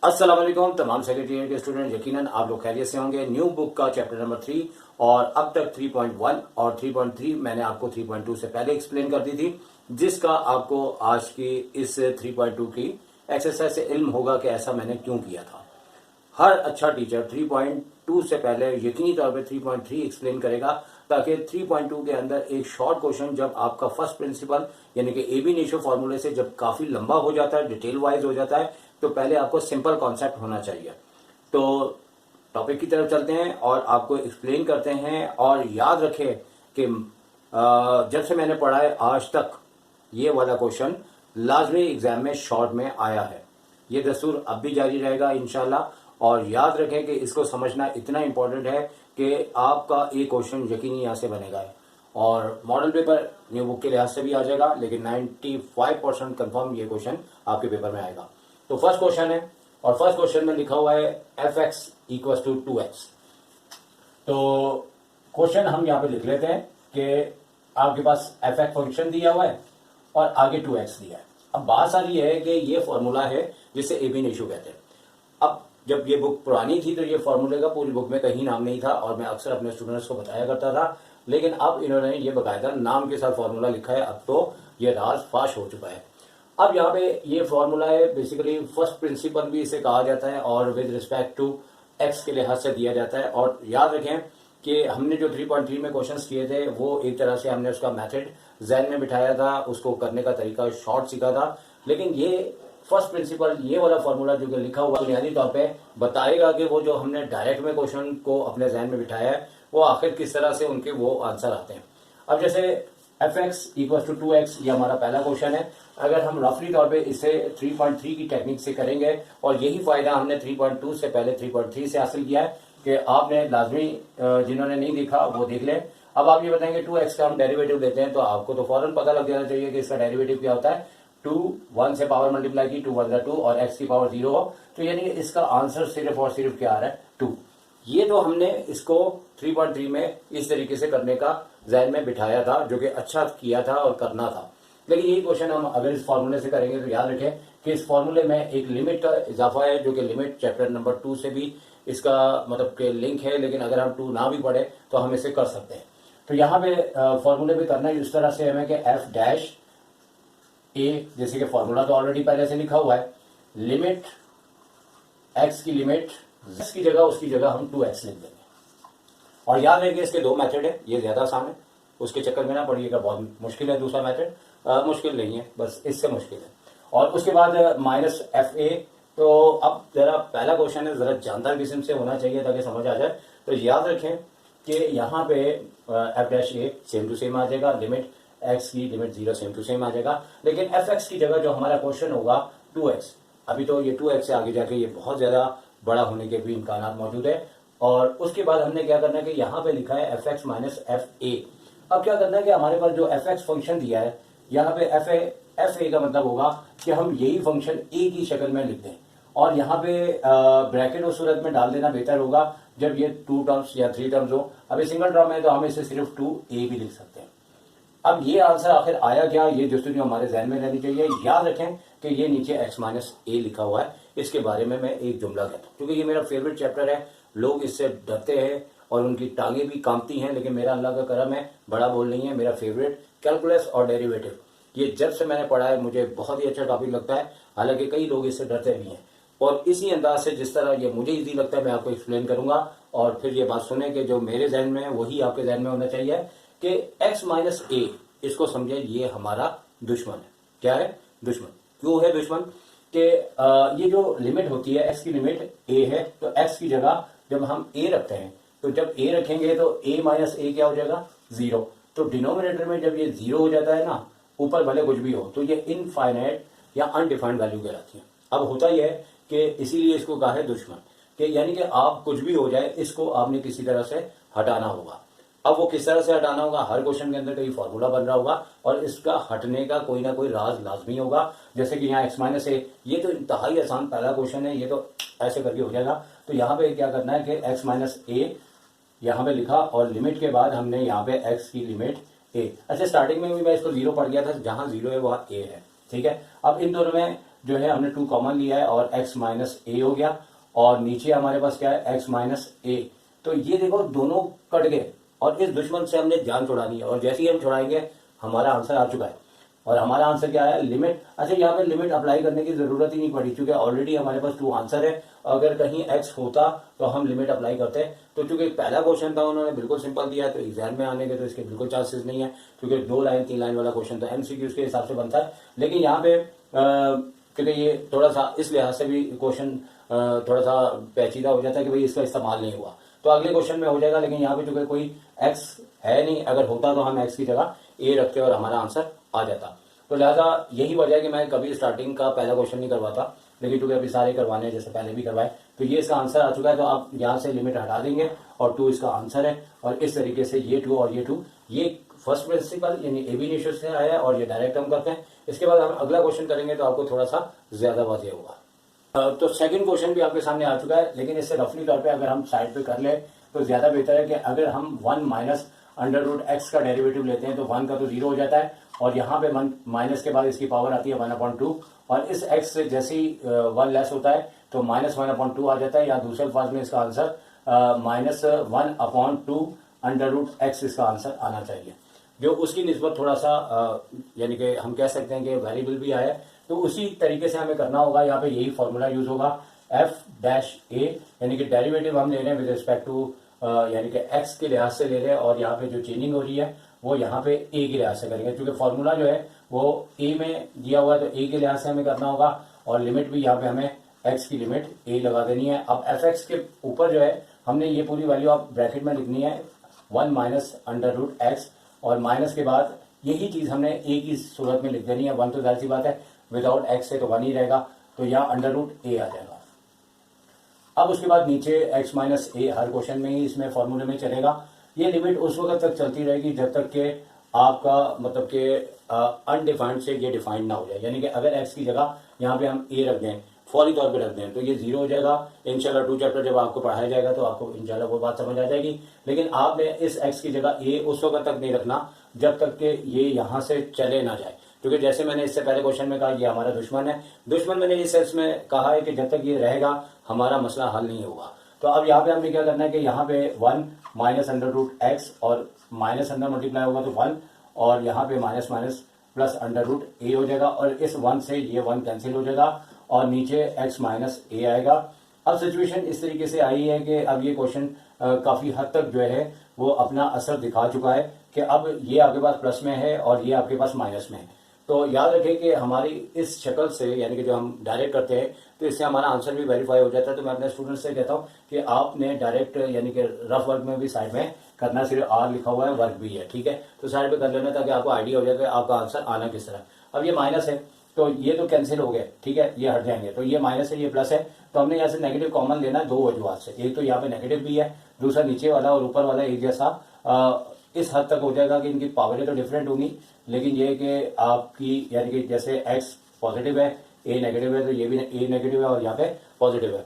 अस्सलाम वालेकुम तमाम सेकेंडरी ईयर के स्टूडेंट, यकीनन आप लोग खैरियत से होंगे। न्यू बुक का चैप्टर नंबर 3 और अब तक 3.1 और 3.3 मैंने आपको 3.2 से पहले एक्सप्लेन कर दी थी, जिसका आपको आज की इस 3.2 की एक्सरसाइज से इल्म होगा कि ऐसा मैंने क्यों किया था। हर अच्छा टीचर 3.2 से पहले यकीनी तौर पे 3.3 एक्सप्लेन करेगा, ताकि 3.2 के अंदर एक शॉर्ट क्वेश्चन जब आपका फर्स्ट प्रिंसिपल यानी कि एबी इनिशियो फार्मूले से जब काफी लंबा हो जाता है, डिटेल वाइज हो जाता है, तो पहले आपको सिंपल कॉन्सेप्ट होना चाहिए। तो टॉपिक की तरफ चलते हैं और आपको एक्सप्लेन करते हैं। और याद रखें कि जब से मैंने पढ़ा है आज तक ये वाला क्वेश्चन लाजमी एग्जाम में शॉर्ट में आया है। ये दस्तूर अब भी जारी रहेगा इंशाल्लाह। और याद रखें कि इसको समझना इतना इंपॉर्टेंट है कि आपका एक क्वेश्चन यकीनी यहाँ से बनेगा और मॉडल पेपर न्यू बुक के लिहाज से भी आ जाएगा, लेकिन 95% कंफर्म ये क्वेश्चन आपके पेपर में आएगा। तो फर्स्ट क्वेश्चन है और फर्स्ट क्वेश्चन में लिखा हुआ है f(x) = 2x। तो क्वेश्चन हम यहाँ पे लिख लेते हैं कि आपके पास f(x) फंक्शन दिया हुआ है और आगे 2x दिया है। अब बात सारी है कि ये फॉर्मूला है जिसे एबी रेशियो कहते हैं। अब जब ये बुक पुरानी थी तो ये फॉर्मूले का पूरी बुक में कहीं नाम नहीं था और मैं अक्सर अपने स्टूडेंट्स को बताया करता था, लेकिन अब इन्होंने ये बकायदा नाम के साथ फॉर्मूला लिखा है। अब तो ये राज फाश हो चुका है। अब यहाँ पे ये फॉर्मूला है, बेसिकली फर्स्ट प्रिंसिपल भी इसे कहा जाता है और विद रिस्पेक्ट टू एक्स के लिहाज से दिया जाता है। और याद रखें कि हमने जो 3.3 में क्वेश्चंस किए थे वो एक तरह से हमने उसका मेथड जहन में बिठाया था, उसको करने का तरीका शॉर्ट सीखा था। लेकिन ये फर्स्ट प्रिंसिपल ये वाला फॉर्मूला जो कि लिखा हुआ बुनियादी तौर पे बताएगा कि वो जो हमने डायरेक्ट में क्वेश्चन को अपने जहन में बिठाया है वो आखिर किस तरह से उनके वो आंसर आते हैं। अब जैसे f(x) = 2x ये हमारा पहला क्वेश्चन है। अगर हम रफली तौर पे इसे 3.3 की टेक्निक से करेंगे, और यही फायदा हमने 3.2 से पहले 3.3 से हासिल किया है कि आपने लाजमी जिन्होंने नहीं देखा वो देख लें। अब आप ये बताएंगे 2x का हम डेरिवेटिव लेते हैं तो आपको तो फौरन पता लग जाना चाहिए कि इसका डेरिवेटिव क्या होता है। 2 1 से पावर मल्टीप्लाई की 2 1 2 और x की पावर 0 हो, तो यानी इसका आंसर सिर्फ और सिर्फ क्या आ रहा है 2। ये तो हमने इसको 3.3 में इस तरीके से करने का जहन में बिठाया था, जो कि अच्छा किया था और करना था। लेकिन यही क्वेश्चन हम अगर इस फॉर्मूले से करेंगे तो याद रखें कि इस फॉर्मूले में एक लिमिट का इजाफा है, जो कि लिमिट चैप्टर नंबर 2 से भी इसका मतलब के लिंक है। लेकिन अगर हम 2 ना भी पढ़े तो हम इसे कर सकते हैं। तो यहाँ पे फॉर्मूले पे करना इस तरह से हमें कि f' a, जैसे कि फॉर्मूला तो ऑलरेडी पहले से लिखा हुआ है, लिमिट x की लिमिट x की जगह उसकी जगह हम 2x लिख देंगे। और याद रखिए इसके दो मेथड है, ये ज्यादा आसान है, उसके चक्कर में ना पड़िएगा। बहुत मुश्किल है दूसरा मेथड, मुश्किल नहीं है, बस इससे मुश्किल है। और उसके बाद -fa। तो अब जरा पहला क्वेश्चन है जरा जानदार किस्म से होना चाहिए ताकि समझ आ जाए। तो याद रखें कि यहाँ पे f' सेम टू सेम आ जाएगा, लिमिट x की लिमिट 0 सेम टू सेम आ जाएगा। लेकिन f(x) की जगह जो हमारा क्वेश्चन होगा 2x, अभी तो ये 2x से आगे जाके ये बहुत ज्यादा बड़ा होने के भी इम्कान मौजूद है। और उसके बाद हमने क्या करना है कि यहाँ पे लिखा है f(x) - fa। अब क्या करना है कि हमारे पास जो f(x) फंक्शन दिया है, यहाँ पे fa का मतलब होगा कि हम यही फंक्शन a की शक्ल में लिख दें, और यहाँ पे ब्रैकेट उस सूरत में डाल देना बेहतर होगा जब ये 2 टर्म्स या 3 टर्म्स हो। अभी सिंगल टर्म है तो हम इसे सिर्फ 2a भी लिख सकते हैं। अब ये आंसर आखिर आया क्या, ये दोस्तों जो हमारे जहन में रहनी चाहिए। याद रखें कि ये नीचे x - a लिखा हुआ है, इसके बारे में मैं एक जुमला कहता हूँ क्योंकि ये मेरा फेवरेट चैप्टर है। लोग इससे डरते हैं और उनकी टांगे भी कांपती हैं, लेकिन मेरा अल्लाह का करम है, बड़ा बोल नहीं है, मेरा फेवरेट कैलकुलस और डेरिवेटिव। ये जब से मैंने पढ़ा है मुझे बहुत ही अच्छा टॉपिक लगता है, हालांकि कई लोग इससे डरते भी हैं। और इसी अंदाज से जिस तरह ये मुझे इजी लगता है मैं आपको एक्सप्लेन करूंगा, और फिर ये बात सुने कि जो मेरे जहन में है वही आपके जहन में होना चाहिए कि x - a, इसको समझे ये हमारा दुश्मन है। क्या है? दुश्मन। क्यों है दुश्मन? कि ये जो लिमिट होती है x की लिमिट a है, तो x की जगह जब हम a रखते हैं तो जब a रखेंगे तो a - a क्या हो जाएगा 0। तो डिनोमिनेटर में जब ये 0 हो जाता है ना, ऊपर भले कुछ भी हो, तो ये इनफाइनाइट या अनडिफाइंड वैल्यू कहलाती है। अब होता यह है कि इसीलिए इसको कहा है दुश्मन, कि यानी कि आप कुछ भी हो जाए इसको आपने किसी तरह से हटाना होगा। अब वो किस तरह से हटाना होगा, हर क्वेश्चन के अंदर कई फॉर्मूला बन रहा होगा और इसका हटने का कोई ना कोई राज लाजमी होगा। जैसे कि यहाँ x - a, ये तो इंतहाई आसान पहला क्वेश्चन है, ये तो ऐसे करके हो जाएगा। तो यहाँ पे क्या करना है कि x - a यहाँ पे लिखा और लिमिट के बाद हमने यहाँ पे x की लिमिट a। अच्छा, स्टार्टिंग में भी मैं इसको 0 पढ़ गया था, जहां 0 है वहां a है, ठीक है। अब इन दोनों में जो है हमने 2 कॉमन लिया है और x माइनस ए हो गया, और नीचे हमारे पास क्या है x माइनस ए। तो ये देखो दोनों कट गए और इस दुश्मन से हमने जान छुड़ानी है, और जैसे ही हम छुड़ाएंगे हमारा आंसर आ चुका है। और हमारा आंसर क्या है, लिमिट। अच्छा, यहाँ पे लिमिट अप्लाई करने की जरूरत ही नहीं पड़ी क्योंकि ऑलरेडी हमारे पास 2 आंसर है। अगर कहीं x होता तो हम लिमिट अप्लाई करते। तो चूंकि पहला क्वेश्चन था उन्होंने बिल्कुल सिंपल दिया, तो एग्जाम में आने के तो इसके बिल्कुल चांसेस नहीं है, क्योंकि 2 लाइन 3 लाइन वाला क्वेश्चन तो एमसीक्यूज के हिसाब से बनता है। लेकिन यहाँ पे क्योंकि ये थोड़ा सा इस लिहाज से भी क्वेश्चन थोड़ा सा पेचीदा हो जाता है कि भाई इसका इस्तेमाल नहीं हुआ, तो अगले क्वेश्चन में हो जाएगा। लेकिन यहाँ पे चूंकि कोई x है नहीं, अगर होता तो हम x की जगह a रखते और हमारा आंसर आ जाता। तो लिहाजा यही वजह है कि मैं कभी स्टार्टिंग का पहला क्वेश्चन नहीं करवाता, लेकिन चूंकि अभी सारे करवाने हैं जैसे पहले भी करवाए, तो ये इसका आंसर आ चुका है। तो आप यहाँ से लिमिट हटा देंगे और 2 इसका आंसर है। और इस तरीके से ये 2 और ये 2 ये फर्स्ट प्रिंसिपल यानी एबी इनिशियो से आया है और ये डायरेक्ट हम करते हैं। इसके बाद हम अगला क्वेश्चन करेंगे तो आपको थोड़ा सा ज्यादा वाज़ेह होगा। तो सेकंड क्वेश्चन भी आपके सामने आ चुका है, लेकिन इससे रफली तौर पे अगर हम साइड पे कर ले तो ज्यादा बेहतर है कि अगर हम 1 माइनस अंडर रूट एक्स का डेरिवेटिव लेते हैं तो 1 का तो 0 हो जाता है, और यहाँ पे माइनस के बाद इसकी पावर आती है 1/2, और इस एक्स से जैसे ही 1 लेस होता है तो -1/2 आ जाता है, या दूसरे अल्फाज में इसका आंसर -1/2 अंडर रूट एक्स इसका आंसर आना चाहिए, जो उसकी निस्बत थोड़ा सा यानी कि हम कह सकते हैं कि वेरिएबल भी आया। तो उसी तरीके से हमें करना होगा। यहाँ पे यही फॉर्मूला यूज होगा, f-a, यानी कि डेरिवेटिव हम ले रहे हैं विद रिस्पेक्ट टू यानी कि x के लिहाज से ले रहे हैं, और यहाँ पे जो चेंजिंग हो रही है वो यहाँ पे a के लिहाज से करेंगे, क्योंकि फॉर्मूला जो है वो a में दिया हुआ है तो a के लिहाज से हमें करना होगा, और लिमिट भी यहाँ पे हमें x की लिमिट a लगा देनी है। अब f(x) के ऊपर जो है हमने ये पूरी वैल्यू आप ब्रैकेट में लिखनी है 1 माइनस अंडर रूट एक्स, और माइनस के बाद यही चीज हमने a की सूरत में लिख देनी है। 1 तो जाहिर सी बात है विदाउट x से तो 1 ही रहेगा, तो यहाँ अंडर रूट a आ जाएगा। अब उसके बाद नीचे x माइनस ए हर क्वेश्चन में ही इसमें फॉर्मूले में चलेगा। ये लिमिट उस वक्त तक चलती रहेगी जब तक कि आपका मतलब कि अनडिफाइंड से ये डिफाइंड ना हो जाए, यानी कि अगर x की जगह यहाँ पे हम a रख दें, फौरी तौर पे रख दें, तो ये 0 हो जाएगा। इंशाल्लाह 2 चैप्टर जब आपको पढ़ाया जाएगा तो आपको इंशाल्लाह वो बात समझ आ जाएगी। लेकिन आपने इस x की जगह a उस वक्त तक नहीं रखना जब तक कि ये यहाँ से चले ना जाए, क्योंकि जैसे मैंने इससे पहले क्वेश्चन में कहा ये हमारा दुश्मन है। दुश्मन मैंने इस सेंस में कहा है कि जब तक ये रहेगा हमारा मसला हल नहीं होगा। तो अब यहाँ पे हमने क्या करना है कि यहाँ पे 1 माइनस अंडर रूट एक्स, और माइनस अंदर मल्टीप्लाई होगा तो 1, और यहाँ पे minus minus plus under root A हो जाएगा, और इस 1 से ये 1 कैंसिल हो जाएगा और नीचे x माइनस ए आएगा। अब सिचुएशन इस तरीके से आई है कि अब ये क्वेश्चन काफी हद तक जो है वो अपना असर दिखा चुका है कि अब ये आपके पास प्लस में है और ये आपके पास माइनस में है। तो याद रखें कि हमारी इस शक्ल से यानी कि जो हम डायरेक्ट करते हैं तो इससे हमारा आंसर भी वेरीफाई हो जाता है। तो मैं अपने स्टूडेंट्स से कहता हूँ कि आपने डायरेक्ट यानी कि रफ वर्क में भी साइड में करना, सिर्फ आर लिखा हुआ है, वर्क भी है, ठीक है, तो साइड पे कर लेना ताकि आपको आइडिया हो जाए कि आपका आंसर आना किस तरह। अब ये माइनस है तो ये तो कैंसिल हो गए, ठीक है, ये हट जाएंगे, तो ये माइनस है ये प्लस है, तो हमने यहाँ से नेगेटिव कॉमन लेना है 2 वजूहात से। एक तो यहाँ पे नेगेटिव भी है, दूसरा नीचे वाला और ऊपर वाला एक जैसा इस हद तक हो जाएगा कि इनकी पावरें तो डिफरेंट होंगी, लेकिन ये कि आपकी यानी कि जैसे x पॉजिटिव है a नेगेटिव है तो ये भी a नेगेटिव है और यहाँ पे पॉजिटिव है।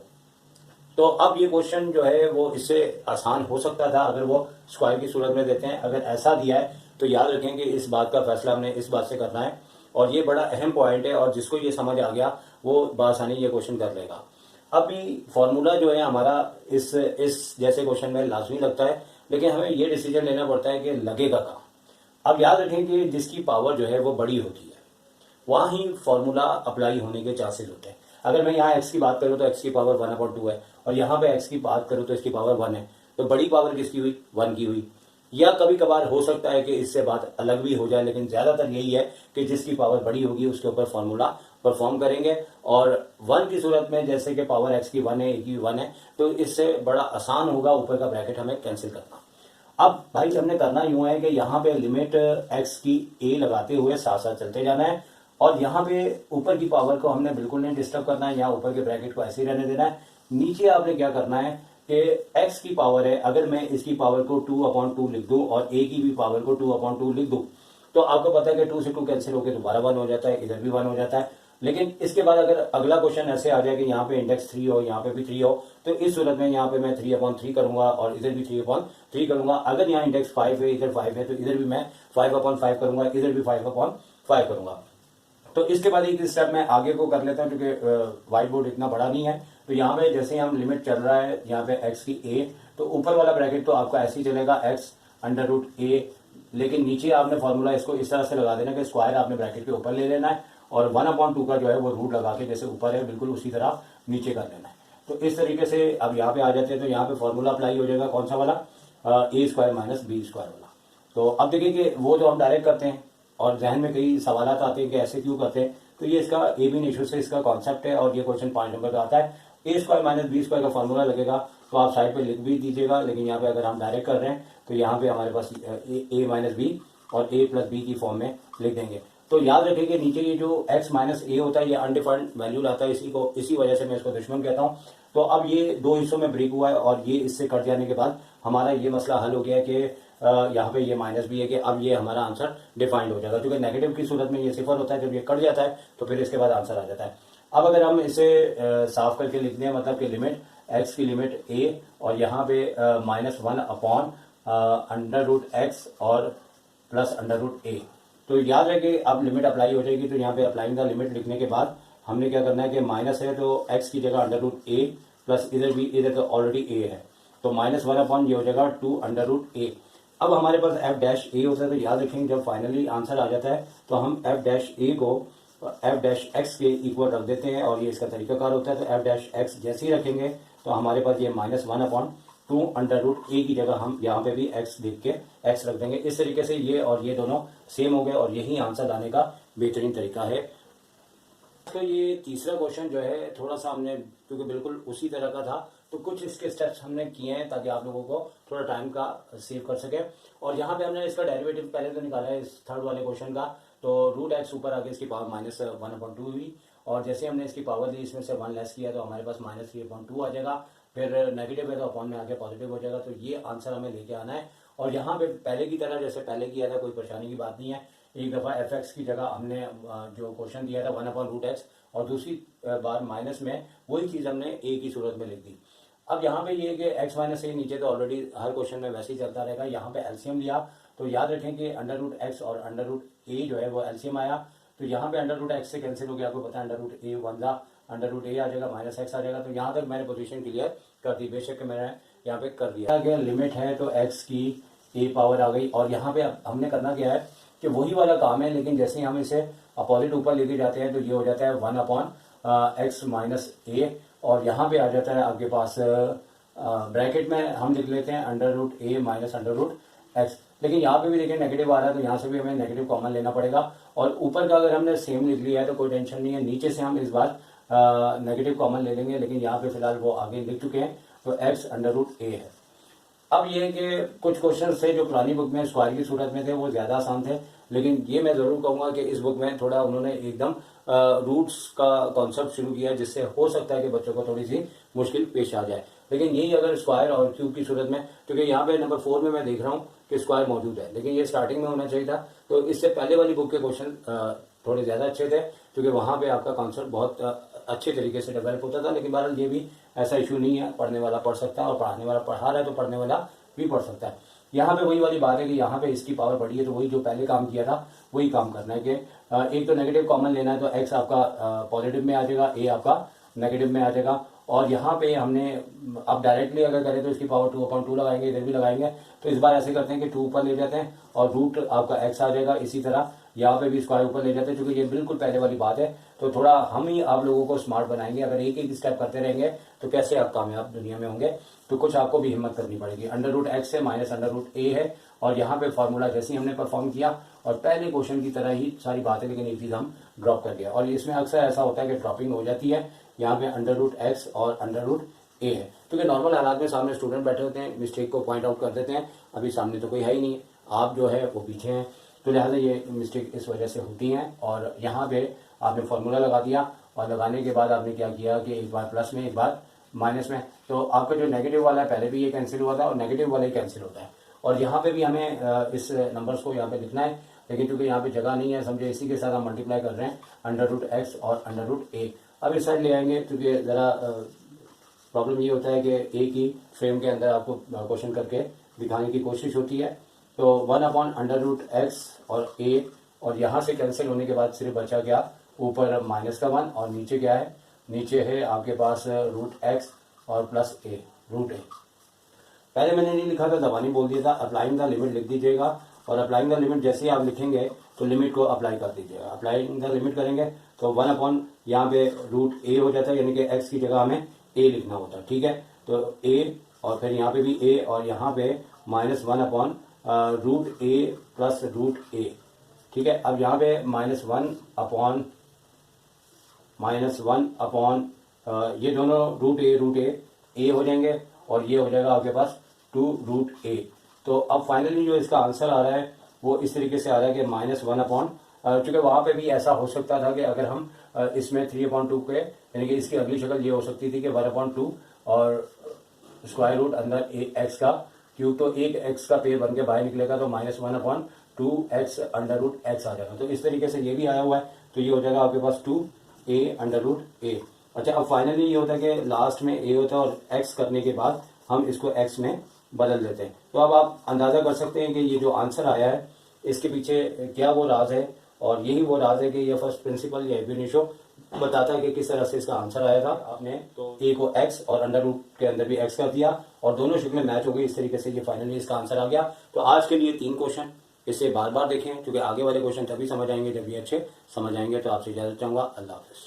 तो अब ये क्वेश्चन जो है वो इससे आसान हो सकता था अगर वो स्क्वायर की सूरत में देते हैं। अगर ऐसा दिया है तो याद रखें कि इस बात का फैसला हमने इस बात से करना है, और ये बड़ा अहम पॉइंट है, और जिसको ये समझ आ गया वो बआसानी ये क्वेश्चन कर लेगा। अभी फॉर्मूला जो है हमारा इस जैसे क्वेश्चन में लाजमी लगता है, लेकिन हमें ये डिसीजन लेना पड़ता है कि लगेगा कहाँ। अब याद रखें कि जिसकी पावर जो है वो बड़ी होती है वहाँ ही फॉर्मूला अप्लाई होने के चांसेस होते हैं। अगर मैं यहाँ x की बात करूँ तो x की पावर 1/2 है, और यहाँ पे x की बात करूँ तो इसकी पावर 1 है, तो बड़ी पावर किसकी हुई, 1 की हुई। या कभी कभार हो सकता है कि इससे बात अलग भी हो जाए, लेकिन ज्यादातर यही है कि जिसकी पावर बड़ी होगी उसके ऊपर फॉर्मूला परफॉर्म करेंगे। और 1 की सूरत में जैसे कि पावर x की 1 है, a की 1 है, तो इससे बड़ा आसान होगा ऊपर का ब्रैकेट हमें कैंसिल करना। अब भाई हमने करना यूं है कि यहाँ पे लिमिट x की a लगाते हुए साथ साथ चलते जाना है, और यहाँ पे ऊपर की पावर को हमने बिल्कुल नहीं डिस्टर्ब करना है, यहाँ ऊपर के ब्रैकेट को ऐसे ही रहने देना है। नीचे आपने क्या करना है कि x की पावर है, अगर मैं इसकी पावर को 2/2 लिख दूं और a की भी पावर को 2/2 लिख दूं तो आपको पता है कि 2 से 2 कैंसिल होकर दोबारा 1 हो जाता है, इधर भी 1 हो जाता है। लेकिन इसके बाद अगर अगला क्वेश्चन ऐसे आ जाए कि यहाँ पे इंडेक्स 3 हो, यहाँ पे भी 3 हो, तो इस सूरत में यहाँ पे मैं 3/3 करूंगा और इधर भी 3/3 करूंगा। अगर यहाँ इंडेक्स 5 है, इधर 5 है, तो इधर भी मैं 5/5 करूंगा, इधर भी 5/5 करूंगा। तो इसके बाद एक स्टेप मैं आगे को कर लेता हूँ, क्योंकि व्हाइट बोर्ड इतना बड़ा नहीं है। तो यहाँ पे जैसे हम लिमिट चल रहा है यहाँ पे एक्स की ए, तो ऊपर वाला ब्रैकेट तो आपका ऐसे ही चलेगा एक्स अंडर रूट ए, लेकिन नीचे आपने फॉर्मूला इसको इस तरह से लगा देना कि स्क्वायर आपने ब्रैकेट के ऊपर ले लेना है और 1/2 का जो है वो रूट लगा के जैसे ऊपर है बिल्कुल उसी तरह नीचे कर लेना है। तो इस तरीके से अब यहाँ पे आ जाते हैं। तो यहाँ पे फॉर्मूला अप्लाई हो जाएगा कौन सा वाला, ए स्क्वायर माइनस बी स्क्वायर वाला। तो अब देखिए कि वो तो हम डायरेक्ट करते हैं और जहन में कई सवाल आते हैं कि ऐसे क्यों करते हैं। तो ये इसका ए बी इनिशियो से इसका कॉन्सेप्ट है और ये क्वेश्चन 5 नंबर का आता है। ए स्क्वायर माइनस बी स्क्वायर का फॉर्मूला लगेगा तो आप साइड पे लिख भी दीजिएगा, लेकिन यहाँ पे अगर हम डायरेक्ट कर रहे हैं तो यहाँ पे हमारे पास ए माइनस बी और ए प्लस बी की फॉर्म में लिख देंगे। तो याद रखिए कि नीचे ये जो x माइनस ए होता है ये अनडिफाइंड वैल्यू लाता है, इसी वजह से मैं इसको दुश्मन कहता हूँ। तो अब ये दो हिस्सों में ब्रेक हुआ है और ये इससे कट जाने के बाद हमारा ये मसला हल हो गया है कि यहाँ पे ये माइनस भी है कि अब ये हमारा आंसर डिफाइंड हो जाएगा, क्योंकि नेगेटिव की सूरत में ये सिफर होता है, जब ये कट जाता है तो फिर इसके बाद आंसर आ जाता है। अब अगर हम इसे साफ करके लिखते हैं, मतलब कि लिमिट एक्स की लिमिट ए और यहाँ पे -1 अपॉन अंडर रूट एक्स और प्लस अंडर रूट ए। तो याद रहे अब लिमिट अप्लाई हो जाएगी। तो यहाँ पे अप्लाइंग द लिमिट लिखने के बाद हमने क्या करना है कि माइनस है तो एक्स की जगह अंडर रूट ए प्लस इधर भी, इधर तो ऑलरेडी ए है तो -1 अपॉन ये हो जाएगा 2 अंडर रूट ए। अब हमारे पास एफ डैश ए होता है। तो याद रखेंगे जब फाइनली आंसर आ जाता है तो हम एफ डैश ए को एफ डैश एक्स के इक्वल रख देते हैं और ये इसका तरीकाकार होता है। तो एफ डैश एक्स जैसे ही रखेंगे तो हमारे पास ये -1 अपॉन 2 अंडर रूट ए की जगह हम यहाँ पे भी एक्स देख के एक्स रख देंगे। इस तरीके से ये और ये दोनों सेम हो गए और यही आंसर लाने का बेहतरीन तरीका है। तो ये तीसरा क्वेश्चन जो है थोड़ा सा हमने, क्योंकि बिल्कुल उसी तरह का था तो कुछ इसके स्टेप्स हमने किए हैं ताकि आप लोगों को थोड़ा टाइम का सेव कर सके। और यहाँ पे हमने इसका डेरिवेटिव पहले तो निकाला है इस थर्ड वाले क्वेश्चन का। तो रूट एक्स ऊपर आके इसकी पावर -1/2 हुई और जैसे हमने इसकी पावर दी इसमें से 1 लेस किया तो हमारे पास -3/2 आ जाएगा। फिर नेगेटिव है तो अपॉन में आके पॉजिटिव हो जाएगा। तो ये आंसर हमें लेके आना है। और यहाँ पे पहले की तरह जैसे पहले किया था कोई परेशानी की बात नहीं है। एक दफ़ा एफ एक्स की जगह हमने जो क्वेश्चन दिया था 1/√x और दूसरी बार माइनस में वही चीज़ हमने ए की सूरत में लिख दी। अब यहाँ पे ये कि x माइनस ए नीचे तो ऑलरेडी हर क्वेश्चन में वैसे ही चलता रहेगा। यहाँ पे एलसीएम लिया तो याद रखें कि अंडर रूट एक्स और अंडर रूट ए जो है वो एलसीएम आया। तो यहाँ पे अंडर रूट एक्स से कैंसिल हो गया, आपको पता है अंडर रूट ए 1 अंडर रूट ए आ जाएगा -x आ जाएगा। तो यहाँ तक मैंने पोजीशन क्लियर कर दी, बेशक मैंने यहाँ पे कर दिया। आगे लिमिट है तो x की ए पावर आ गई और यहाँ पे हमने करना क्या है कि वही वाला काम है, लेकिन जैसे हम इसे अपोजिट ऊपर लेके जाते हैं तो ये हो जाता है 1 अपॉन एक्स माइनस ए और यहाँ पे आ जाता है आपके पास ब्रैकेट में हम लिख लेते हैं अंडर रूट ए माइनस अंडर रूट एक्स। लेकिन यहाँ पे भी देखिए नेगेटिव आ रहा है तो यहाँ से भी हमें नेगेटिव कॉमन लेना पड़ेगा। और ऊपर का अगर हमने सेम लिख लिया है तो कोई टेंशन नहीं है, नीचे से हम इस बार नेगेटिव कॉमन ले लेंगे। लेकिन यहाँ पे फिलहाल वो आगे लिख चुके हैं तो एक्स अंडर रूट ए है। अब ये है कि कुछ क्वेश्चन थे जो पुरानी बुक में स्क्वायर की सूरत में थे वो ज़्यादा आसान थे, लेकिन ये मैं ज़रूर कहूँगा कि इस बुक में थोड़ा उन्होंने एकदम रूट्स का कॉन्सेप्ट शुरू किया जिससे हो सकता है कि बच्चों को थोड़ी सी मुश्किल पेश आ जाए। लेकिन यही अगर स्क्वायर और क्यूब की सूरत में, क्योंकि यहाँ पे नंबर 4 में मैं देख रहा हूँ कि स्क्वायर मौजूद है, लेकिन ये स्टार्टिंग में होना चाहिए था। तो इससे पहले वाली बुक के क्वेश्चन थोड़े ज़्यादा अच्छे थे क्योंकि वहाँ पे आपका कॉन्सेप्ट बहुत अच्छे तरीके से डेवलप होता था। लेकिन बहरहाल ये भी ऐसा इशू नहीं है, पढ़ने वाला पढ़ सकता है और पढ़ाने वाला पढ़ा रहा है तो पढ़ने वाला भी पढ़ सकता है। यहाँ पे वही वाली बात है कि यहाँ पे इसकी पावर बढ़ी है तो वही जो पहले काम किया था वही काम करना है कि एक तो नेगेटिव कॉमन लेना है तो एक्स आपका पॉजिटिव में आ जाएगा, ए आपका नेगेटिव में आ जाएगा। और यहाँ पे हमने अब डायरेक्टली अगर करें तो इसकी पावर 2/2 लगाएंगे, इधर भी लगाएंगे। तो इस बार ऐसे करते हैं कि 2 ऊपर ले जाते हैं और रूट आपका एक्स आ जाएगा। इसी तरह यहाँ पे भी स्क्वायर ऊपर ले जाते हैं, क्योंकि ये बिल्कुल पहले वाली बात है। तो थोड़ा हम ही आप लोगों को स्मार्ट बनाएंगे। अगर एक एक स्टेप करते रहेंगे तो कैसे आप कामयाब दुनिया में होंगे। तो कुछ आपको भी हिम्मत करनी पड़ेगी। अंडर रूट एक्स है माइनस अंडर रूट ए है और यहाँ पे फॉर्मूला जैसे ही हमने परफॉर्म किया और पहले क्वेश्चन की तरह ही सारी बातें, लेकिन एक चीज़ हम ड्रॉप कर दिया। और इसमें अक्सर ऐसा होता है कि ड्रॉपिंग हो जाती है। यहाँ पे अंडर रूट एक्स और अंडर रूट ए है, क्योंकि नॉर्मल हालात में सामने स्टूडेंट बैठे होते हैं, मिस्टेक को पॉइंट आउट कर देते हैं। अभी सामने तो कोई है ही नहीं, आप जो है वो पीछे हैं, तो लिहाजा ये मिस्टेक इस वजह से होती हैं। और यहाँ पे आपने फार्मूला लगा दिया और लगाने के बाद आपने क्या किया कि एक बार प्लस में एक बार माइनस में, तो आपका जो नेगेटिव वाला है पहले भी ये कैंसिल हुआ था और नेगेटिव वाला ही कैंसिल होता है। और यहाँ पे भी हमें इस नंबर्स को यहाँ पे लिखना है, लेकिन क्योंकि यहाँ पे जगह नहीं है, समझे इसी के साथ हम मल्टीप्लाई कर रहे हैं अंडर रूट एक्स और अंडर रूट ए। अब इस साइड ले आएंगे क्योंकि ज़रा प्रॉब्लम ये होता है कि एक ही फ्रेम के अंदर आपको क्वेश्चन करके दिखाने की कोशिश होती है। तो 1 अपॉन अंडर रूट एक्स और ए, और यहाँ से कैंसिल होने के बाद सिर्फ बचा क्या ऊपर माइनस का 1 और नीचे क्या है, नीचे है आपके पास रूट एक्स और प्लस ए, रूट ए। पहले मैंने नहीं लिखा था, दबानी बोल दिया था, अप्लाइंग द लिमिट लिख दीजिएगा। और अप्लाइंग द लिमिट जैसे ही आप लिखेंगे तो लिमिट को अप्लाई कर दीजिएगा। अप्लाइंग द लिमिट करेंगे तो 1 अपॉन यहाँ पे रूट ए हो जाता है, यानी कि एक्स की जगह हमें ए लिखना होता है, ठीक है। तो ए और फिर यहाँ पे भी ए और यहाँ पे -1 अपॉन रूट ए प्लस रूट ए, ठीक है। अब यहाँ पे -1 अपॉन ये दोनों रूट ए हो जाएंगे और ये हो जाएगा आपके पास 2 रूट ए। तो अब फाइनली जो इसका आंसर आ रहा है वो इस तरीके से आ रहा है कि -1 अपॉन, चूंकि वहां पे भी ऐसा हो सकता था कि अगर हम इसमें 3/2 के, यानी कि इसकी अगली शक्ल ये हो सकती थी कि 1/2 और स्क्वायर रूट अंदर एक्स का क्यूब, तो एक एक्स का पेड़ बन के बाहर निकलेगा तो -1/2x अंडर रूट एक्स आ जाएगा। तो इस तरीके से ये भी आया हुआ है, तो ये हो जाएगा आपके पास 2a अंडर रूट ए। अच्छा, अब फाइनली ये होता है कि लास्ट में ए होता है और एक्स करने के बाद हम इसको एक्स में बदल देते हैं। तो अब आप अंदाजा कर सकते हैं कि ये जो आंसर आया है इसके पीछे क्या वो राज है, और यही वो राज है कि ये फर्स्ट प्रिंसिपल या एबिनिशो बताता है कि किस तरह से इसका आंसर आया था। आपने तो ए को एक्स और अंडर रूट के अंदर भी एक्स कर दिया और दोनों शक्लें मैच हो गई, इस तरीके से ये फाइनली इसका आंसर आ गया। तो आज के लिए 3 क्वेश्चन, इसे बार बार देखें क्योंकि आगे वाले क्वेश्चन तभी समझ आएंगे जब ये अच्छे समझ आएंगे। तो आपसे इजाजत चाहूंगा, अल्लाह हाफिज।